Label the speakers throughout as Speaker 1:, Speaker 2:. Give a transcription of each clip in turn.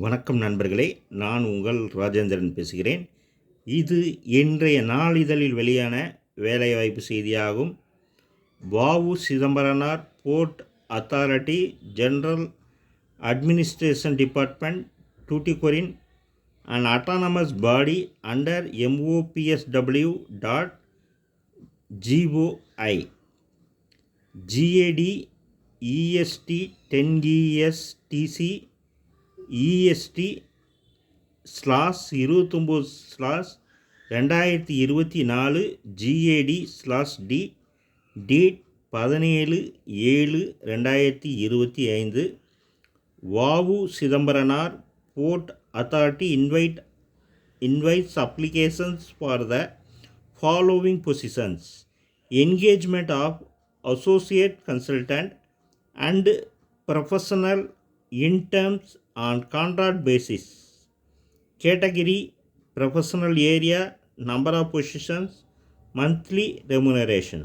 Speaker 1: வணக்கம் நண்பர்களே, நான் உங்கள் ராஜேந்திரன் பேசுகிறேன். இது இன்றைய நாளிதழில் வெளியான வேலைவாய்ப்பு செய்தியாகும். V O. Chidambaranar port authority general administration department Tuticorin an autonomous body under MOPSW.goi GAD EST 10ESTC EST/29/2024 GAD/D date 17/7/2025. V O. Chidambaranar port authority invites applications for the following positions: engagement of associate consultant and professional interns on contract basis. Category: professional area, number of positions, monthly remuneration.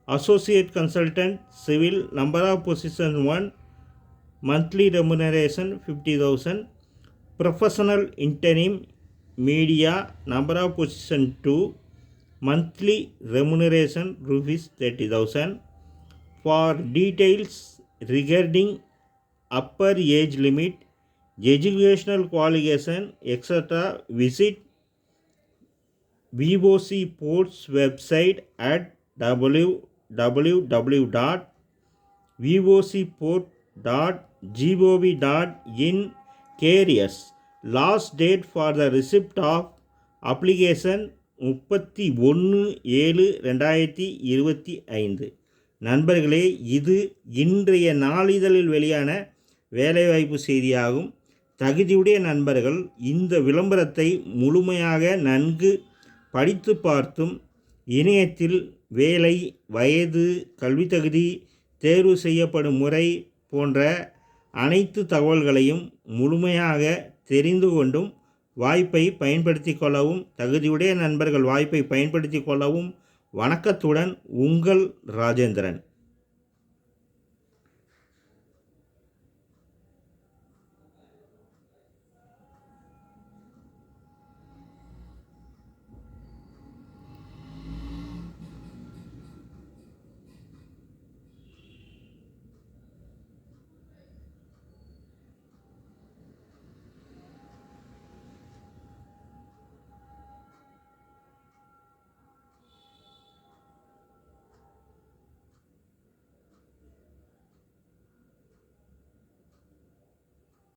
Speaker 1: Associate consultant civil, number of positions 1, monthly remuneration 50,000. Professional interim media, number of position 2, monthly remuneration rupees 30,000. For details regarding upper age limit, educational qualification, etc., visit VOC Ports website at www.vocport.gov.in. Careers. Last date for the receipt of application 31/7/2025. நண்பர்களே, இது இன்றைய நாளிதழில் வெளியான வேலைவாய்ப்பு செய்தியாகும். தகுதியுடைய நண்பர்கள் இந்த விளம்பரத்தை முழுமையாக நன்கு படித்து பார்த்தும் இணையத்தில் வேலை, வயது, கல்வி தகுதி, தேர்வு செய்யப்படும் முறை போன்ற அனைத்து தகவல்களையும் முழுமையாக தெரிந்து கொண்டும் வாய்ப்பை பயன்படுத்தி கொள்ளவும். தகுதியுடைய நண்பர்கள் வாய்ப்பை பயன்படுத்தி கொள்ளவும். வணக்கத்துடன் உங்கள் ராஜேந்திரன்.